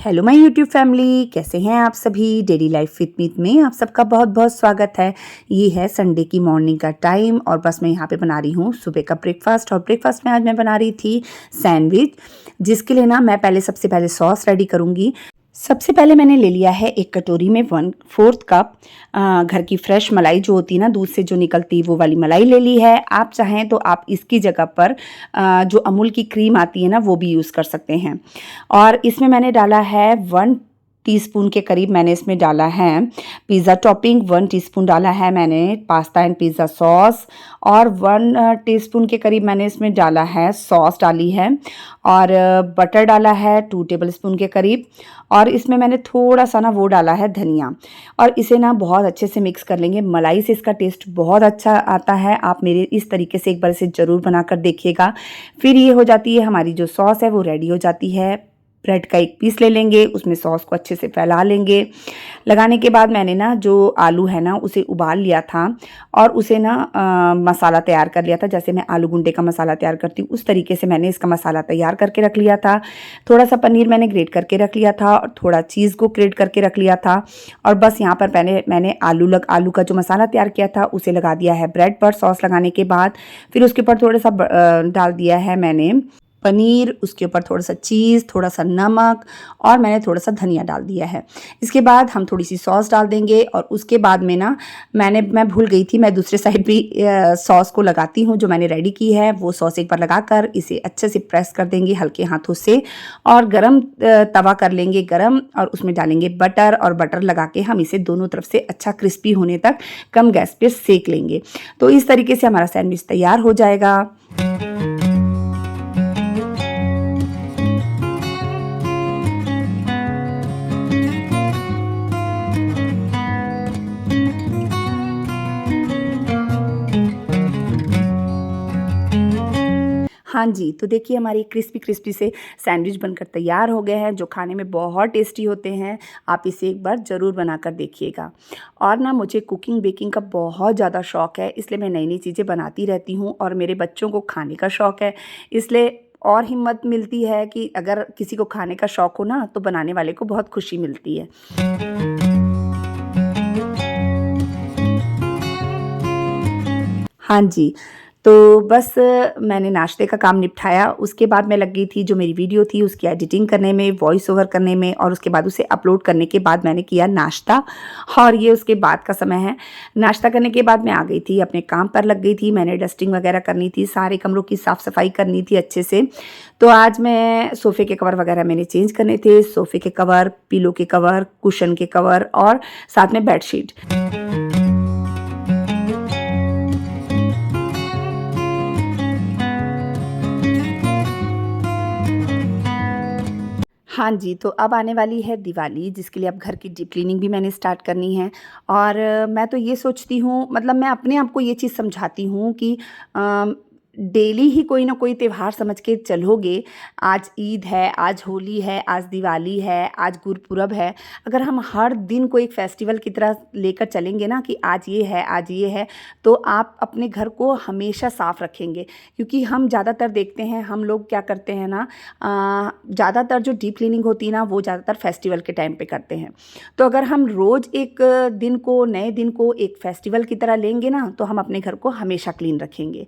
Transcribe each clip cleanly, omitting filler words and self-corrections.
Hello my YouTube family, कैसे हैं आप सभी। डेली लाइफ विद मीत में आप सबका बहुत बहुत स्वागत है। ये है संडे की मॉर्निंग का टाइम और बस मैं यहाँ पे बना रही हूँ सुबह का ब्रेकफास्ट। और ब्रेकफास्ट में आज मैं बना रही थी सैंडविच, जिसके लिए ना मैं सबसे पहले सॉस रेडी करूँगी। सबसे पहले मैंने ले लिया है एक कटोरी में 1/4 कप घर की फ्रेश मलाई जो होती है ना, दूध से जो निकलती वो वाली मलाई ले ली है। आप चाहें तो आप इसकी जगह पर जो अमूल की क्रीम आती है ना, वो भी यूज़ कर सकते हैं। और इसमें मैंने डाला है 1 टीस्पून के करीब मैंने इसमें डाला है पिज़्ज़ा टॉपिंग, 1 टीस्पून डाला है मैंने पास्ता एंड पिज़्ज़ा सॉस और 1 टीस्पून के करीब मैंने इसमें डाला है सॉस डाली है और बटर डाला है 2 टेबलस्पून के करीब। और इसमें मैंने थोड़ा सा ना वो डाला है धनिया और इसे ना बहुत अच्छे से मिक्स कर लेंगे। मलाई से इसका टेस्ट बहुत अच्छा आता है। आप मेरे इस तरीके से एक बार इसे ज़रूर बनाकर देखिएगा। फिर ये हो जाती है हमारी जो सॉस है वो रेडी हो जाती है। ब्रेड का एक पीस ले लेंगे, उसमें सॉस को अच्छे से फैला लेंगे। लगाने के बाद मैंने ना जो आलू है ना उसे उबाल लिया था और उसे ना मसाला तैयार कर लिया था। जैसे मैं आलू गुंडे का मसाला तैयार करती हूँ उस तरीके से मैंने इसका मसाला तैयार करके रख लिया था। थोड़ा सा पनीर मैंने ग्रेट करके रख लिया था और थोड़ा चीज़ को ग्रेट करके रख लिया था। और बस यहाँ पर मैंने आलू का जो मसाला तैयार किया था उसे लगा दिया है ब्रेड पर। सॉस लगाने के बाद फिर उसके ऊपर थोड़ा सा डाल दिया है मैंने पनीर, उसके ऊपर थोड़ा सा चीज़, थोड़ा सा नमक और मैंने थोड़ा सा धनिया डाल दिया है। इसके बाद हम थोड़ी सी सॉस डाल देंगे और उसके बाद में ना मैं भूल गई थी, मैं दूसरे साइड भी सॉस को लगाती हूँ जो मैंने रेडी की है। वो सॉस एक बार लगाकर इसे अच्छे से प्रेस कर देंगे हल्के हाथों से और गरम तवा कर लेंगे गरम और उसमें डालेंगे बटर और बटर लगा के हम इसे दोनों तरफ से अच्छा क्रिस्पी होने तक कम गैस पे सेक लेंगे। तो इस तरीके से हमारा सैंडविच तैयार हो जाएगा। हाँ जी, तो देखिए हमारी क्रिस्पी से सैंडविच बनकर तैयार हो गए हैं, जो खाने में बहुत टेस्टी होते हैं। आप इसे एक बार ज़रूर बनाकर देखिएगा। और ना मुझे कुकिंग बेकिंग का बहुत ज़्यादा शौक़ है, इसलिए मैं नई चीज़ें बनाती रहती हूँ और मेरे बच्चों को खाने का शौक़ है, इसलिए और हिम्मत मिलती है कि अगर किसी को खाने का शौक़ हो ना तो बनाने वाले को बहुत खुशी मिलती है। हाँ जी, तो बस मैंने नाश्ते का काम निपटाया। उसके बाद मैं लग गई थी जो मेरी वीडियो थी उसकी एडिटिंग करने में, वॉइस ओवर करने में और उसके बाद उसे अपलोड करने के बाद मैंने किया नाश्ता और ये उसके बाद का समय है। नाश्ता करने के बाद मैं आ गई थी, अपने काम पर लग गई थी। मैंने डस्टिंग वगैरह करनी थी, सारे कमरों की साफ़ सफाई करनी थी अच्छे से। तो आज मैं सोफ़े के कवर वगैरह मैंने चेंज करने थे। सोफ़े के कवर, पिलो के कवर, कुशन के कवर और साथ में बेडशीट। हाँ जी, तो अब आने वाली है दिवाली, जिसके लिए अब घर की डीप क्लीनिंग भी मैंने स्टार्ट करनी है। और मैं तो ये सोचती हूँ, मतलब मैं अपने आप को ये चीज़ समझाती हूँ कि डेली ही कोई ना कोई त्योहार समझ के चलोगे। आज ईद है, आज होली है, आज दिवाली है, आज गुरपुरब है। अगर हम हर दिन को एक फेस्टिवल की तरह लेकर चलेंगे ना कि आज ये है, आज ये है, तो आप अपने घर को हमेशा साफ़ रखेंगे। क्योंकि हम ज़्यादातर देखते हैं, हम लोग क्या करते हैं ना, ज़्यादातर जो डीप क्लीनिंग होती है ना वो ज़्यादातर फेस्टिवल के टाइम पे करते हैं। तो अगर हम रोज़ एक नए दिन को एक फेस्टिवल की तरह लेंगे ना तो हम अपने घर को हमेशा क्लीन रखेंगे।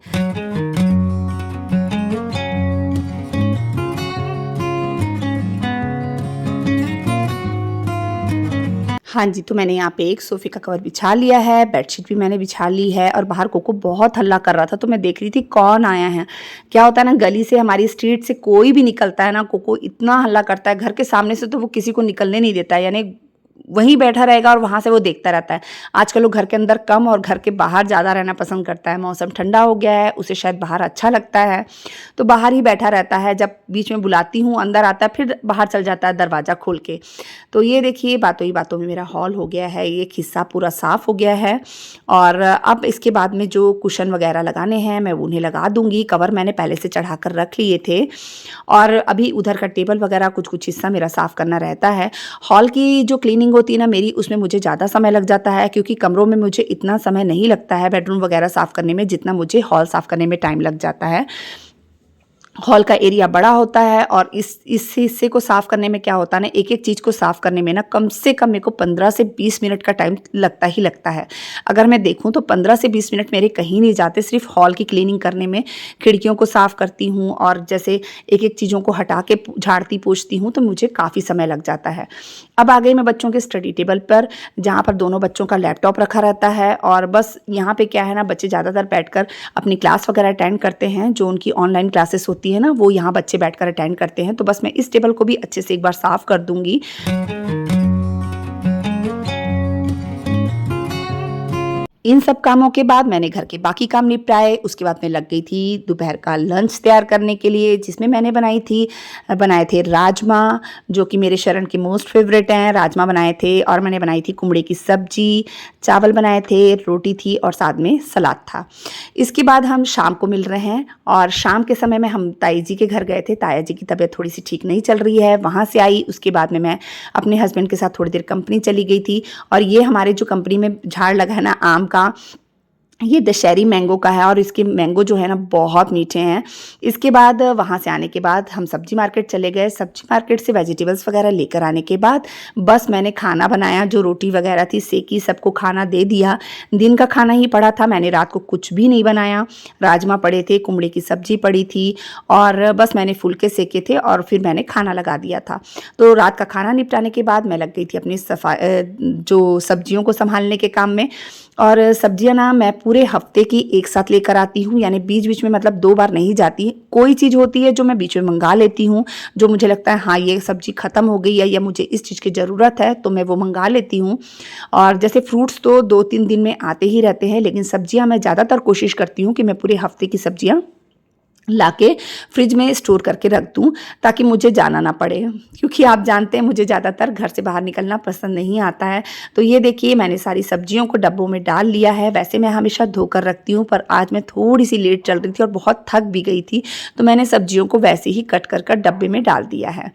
हाँ जी, तो मैंने यहाँ पे एक सोफ़े का कवर बिछा लिया है, बेडशीट भी मैंने बिछा ली है और बाहर कोको बहुत हल्ला कर रहा था तो मैं देख रही थी कौन आया है। क्या होता है ना, गली से हमारी स्ट्रीट से कोई भी निकलता है ना, कोको इतना हल्ला करता है, घर के सामने से तो वो किसी को निकलने नहीं देता है, यानी वहीं बैठा रहेगा और वहाँ से वो देखता रहता है। आजकल वो घर के अंदर कम और घर के बाहर ज़्यादा रहना पसंद करता है। मौसम ठंडा हो गया है, उसे शायद बाहर अच्छा लगता है, तो बाहर ही बैठा रहता है। जब बीच में बुलाती हूँ अंदर आता है, फिर बाहर चल जाता है दरवाज़ा खोल के। तो ये देखिए बातों ही बातों में मेरा हॉल हो गया है, एक हिस्सा पूरा साफ़ हो गया है। और अब इसके बाद में जो कुशन वगैरह लगाने हैं मैं उन्हें लगा दूँगी। कवर मैंने पहले से चढ़ा कर रख लिए थे और अभी उधर का टेबल वगैरह कुछ हिस्सा मेरा साफ़ करना रहता है। हॉल की जो क्लीनिंग होती है ना मेरी, उसमें मुझे ज़्यादा समय लग जाता है क्योंकि कमरों में मुझे इतना समय नहीं लगता है बेडरूम वगैरह साफ़ करने में जितना मुझे हॉल साफ़ करने में टाइम लग जाता है। हॉल का एरिया बड़ा होता है और इस हिस्से को साफ़ करने में क्या होता है ना, एक-एक चीज़ को साफ़ करने में ना कम से कम मेरे को 15 से 20 मिनट का टाइम लगता ही लगता है। अगर मैं देखूँ तो 15 से 20 मिनट मेरे कहीं नहीं जाते सिर्फ़ हॉल की क्लीनिंग करने में। खिड़कियों को साफ़ करती हूँ और जैसे एक-एक चीज़ों को हटा के झाड़ती पोंछती हूँ तो मुझे काफ़ी समय लग जाता है। अब आ गई मैं बच्चों के स्टडी टेबल पर, जहाँ पर दोनों बच्चों का लैपटॉप रखा रहता है और बस यहाँ पे क्या है ना, बच्चे ज़्यादातर बैठकर अपनी क्लास वगैरह अटेंड करते हैं, जो उनकी ऑनलाइन क्लासेस होती है ना, वो यहाँ बच्चे बैठकर अटेंड करते हैं। तो बस मैं इस टेबल को भी अच्छे से एक बार साफ़ कर दूँगी। इन सब कामों के बाद मैंने घर के बाकी काम निपटाए। उसके बाद मैं लग गई थी दोपहर का लंच तैयार करने के लिए, जिसमें मैंने बनाए थे राजमा, जो कि मेरे शरण के मोस्ट फेवरेट हैं। राजमा बनाए थे और मैंने बनाई थी कुमड़े की सब्जी, चावल बनाए थे, रोटी थी और साथ में सलाद था। इसके बाद हम शाम को मिल रहे हैं और शाम के समय में हम ताई जी के घर गए थे। ताया जी की तबीयत थोड़ी सी ठीक नहीं चल रही है, वहाँ से आई। उसके बाद में मैं अपने हस्बैंड के साथ थोड़ी देर कंपनी चली गई थी और ये हमारे जो कंपनी में झाड़ लगा है ना आम का, ये दशहरी मैंगो का है और इसके मैंगो जो है ना बहुत मीठे हैं। इसके बाद वहाँ से आने के बाद हम सब्जी मार्केट चले गए। सब्जी मार्केट से वेजिटेबल्स वगैरह लेकर आने के बाद बस मैंने खाना बनाया, जो रोटी वगैरह थी सेकी, सबको खाना दे दिया। दिन का खाना ही पड़ा था, मैंने रात को कुछ भी नहीं बनाया। राजमा पड़े थे, कुमड़े की सब्जी पड़ी थी और बस मैंने फुलके सेके थे और फिर मैंने खाना लगा दिया था। तो रात का खाना निपटाने के बाद मैं लग गई थी अपनी जो सब्जियों को संभालने के काम में। और सब्जियां ना मैं पूरे हफ्ते की एक साथ लेकर आती हूँ, यानी बीच बीच में मतलब 2 बार नहीं जाती। कोई चीज़ होती है जो मैं बीच में मंगा लेती हूँ, जो मुझे लगता है हाँ ये सब्जी ख़त्म हो गई है या मुझे इस चीज़ की ज़रूरत है, तो मैं वो मंगा लेती हूँ। और जैसे फ्रूट्स तो 2-3 दिन में आते ही रहते हैं, लेकिन सब्जियाँ मैं ज़्यादातर कोशिश करती हूँ कि मैं पूरे हफ्ते की सब्जियाँ लाके फ्रिज में स्टोर करके रख दूँ, ताकि मुझे जाना ना पड़े, क्योंकि आप जानते हैं मुझे ज़्यादातर घर से बाहर निकलना पसंद नहीं आता है। तो ये देखिए मैंने सारी सब्जियों को डब्बों में डाल लिया है। वैसे मैं हमेशा धोकर रखती हूँ, पर आज मैं थोड़ी सी लेट चल रही थी और बहुत थक भी गई थी, तो मैंने सब्जियों को वैसे ही कट कर कर डब्बे में डाल दिया है।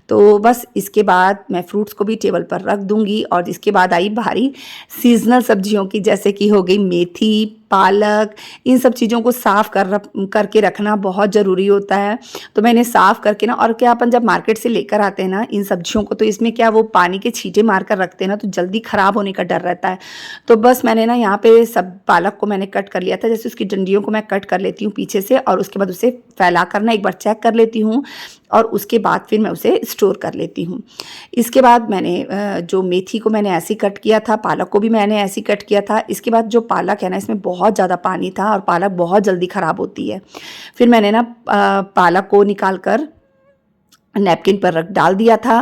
तो बस इसके बाद मैं फ्रूट्स को भी टेबल पर रख दूँगी और इसके बाद आई बारी सीज़नल सब्जियों की, जैसे कि हो गई मेथी, पालक। इन सब चीज़ों को साफ़ करके रखना बहुत ज़रूरी होता है। तो मैंने साफ़ करके ना, और क्या अपन जब मार्केट से लेकर आते हैं ना इन सब्जियों को, तो इसमें क्या वो पानी के छींटे मार कर रखते हैं ना, तो जल्दी ख़राब होने का डर रहता है। तो बस मैंने ना यहाँ पे सब पालक को मैंने कट कर लिया था। जैसे उसकी डंडियों को मैं कट कर लेती हूँ पीछे से और उसके बाद उसे फैला कर ना एक बार चेक कर लेती हूँ और उसके बाद फिर मैं उसे स्टोर कर लेती हूँ। इसके बाद मैंने जो मेथी को मैंने ऐसे ही कट किया था, पालक को भी मैंने ऐसे ही कट किया था। इसके बाद जो पालक है ना, इसमें बहुत ज़्यादा पानी था और पालक बहुत जल्दी ख़राब होती है। फिर मैंने ना पालक को निकाल कर नैपकिन पर डाल दिया था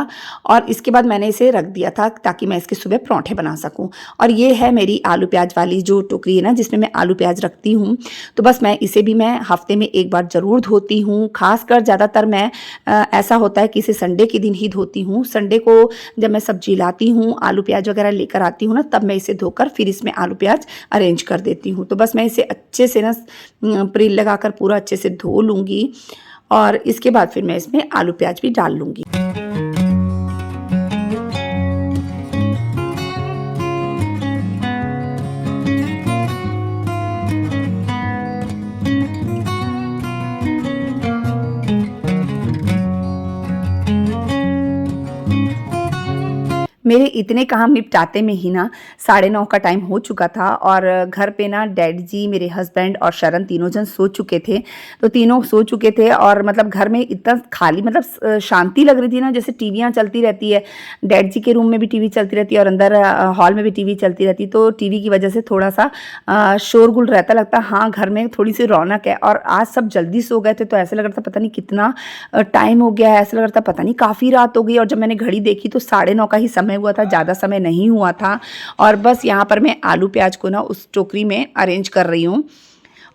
और इसके बाद मैंने इसे रख दिया था ताकि मैं इसके सुबह पराठे बना सकूं। और ये है मेरी आलू प्याज वाली जो टोकरी है ना, जिसमें मैं आलू प्याज रखती हूँ। तो बस मैं इसे भी मैं हफ्ते में एक बार ज़रूर धोती हूँ। खासकर ज़्यादातर मैं ऐसा होता है कि इसे संडे के दिन ही धोती हूँ। संडे को जब मैं सब्जी लाती हूँ, आलू प्याज वगैरह लेकर आती हूँ ना, तब मैं इसे धोकर फिर इसमें आलू प्याज अरेंज कर देती हूँ। तो बस मैं इसे अच्छे से ना प्रिल लगाकर पूरा अच्छे से धो लूँगी और इसके बाद फिर मैं इसमें आलू प्याज भी डाल लूँगी। मेरे इतने काम निपटाते में ही ना 9:30 का टाइम हो चुका था और घर पे ना डैडी जी, मेरे हस्बैंड और शरण तीनों जन सो चुके थे। तो तीनों सो चुके थे और मतलब घर में इतना खाली, मतलब शांति लग रही थी ना, जैसे टीवियाँ चलती रहती है। डैडी जी के रूम में भी टीवी चलती रहती है और अंदर हॉल में भी टीवी चलती रहती, तो टीवी की वजह से थोड़ा सा शोरगुल रहता। लगता हाँ घर में थोड़ी सी रौनक है। और आज सब जल्दी सो गए थे, तो ऐसा लग रहा था पता नहीं कितना टाइम हो गया है, ऐसा लग रहा था पता नहीं काफ़ी रात हो गई। और जब मैंने घड़ी देखी तो 9:30 का ही समय हुआ था, ज़्यादा समय नहीं हुआ था। और बस यहाँ पर मैं आलू प्याज को ना उस टोकरी में अरेंज कर रही हूँ।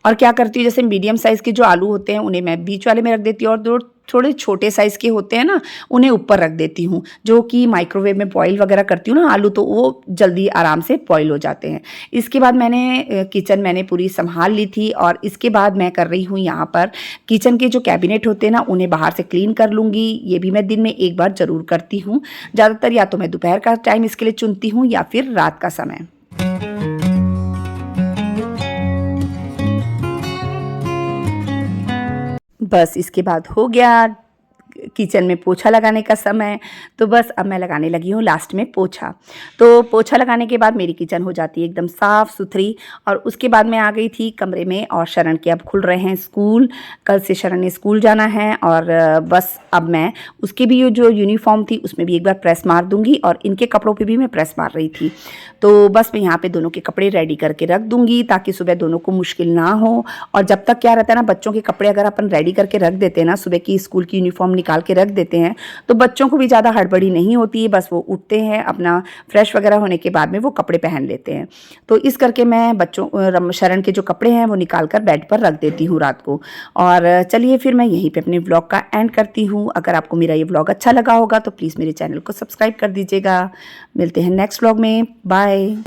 और क्या करती हूँ, जैसे मीडियम साइज़ के जो आलू होते हैं उन्हें मैं बीच वाले में रख देती हूँ और दो थोड़े छोटे साइज़ के होते हैं ना, उन्हें ऊपर रख देती हूँ, जो कि माइक्रोवेव में बॉईल वगैरह करती हूँ ना आलू, तो वो जल्दी आराम से बॉईल हो जाते हैं। इसके बाद किचन मैंने पूरी संभाल ली थी और इसके बाद मैं कर रही हूँ यहाँ पर किचन के जो कैबिनेट होते हैं ना, उन्हें बाहर से क्लीन कर लूँगी। ये भी मैं दिन में एक बार ज़रूर करती हूँ। ज़्यादातर या तो मैं दोपहर का टाइम इसके लिए चुनती हूँ या फिर रात का समय। बस इसके बाद हो गया किचन में पोछा लगाने का समय। तो बस अब मैं लगाने लगी हूँ लास्ट में पोछा। तो पोछा लगाने के बाद मेरी किचन हो जाती है एकदम साफ़ सुथरी। और उसके बाद मैं आ गई थी कमरे में, और शरण के अब खुल रहे हैं स्कूल। कल से शरण ने स्कूल जाना है, और बस अब मैं उसकी भी जो यूनिफॉर्म थी उसमें भी एक बार प्रेस मार दूँगी, और इनके कपड़ों पर भी मैं प्रेस मार रही थी। तो बस मैं यहाँ पर दोनों के कपड़े रेडी करके रख दूँगी ताकि सुबह दोनों को मुश्किल ना हो। और जब तक क्या रहता है ना, बच्चों के कपड़े अगर अपन रेडी करके रख देते हैं ना, सुबह की स्कूल की यूनिफॉर्म निकाल के रख देते हैं, तो बच्चों को भी ज़्यादा हड़बड़ी नहीं होती है। बस वो उठते हैं, अपना फ्रेश वगैरह होने के बाद में वो कपड़े पहन लेते हैं। तो इस करके मैं बच्चों शरण के जो कपड़े हैं वो निकाल कर बेड पर रख देती हूँ रात को। और चलिए फिर मैं यहीं पे अपने व्लॉग का एंड करती हूँ। अगर आपको मेरा ये व्लॉग अच्छा लगा होगा तो प्लीज़ मेरे चैनल को सब्सक्राइब कर दीजिएगा। मिलते हैं नेक्स्ट व्लॉग में। बाय।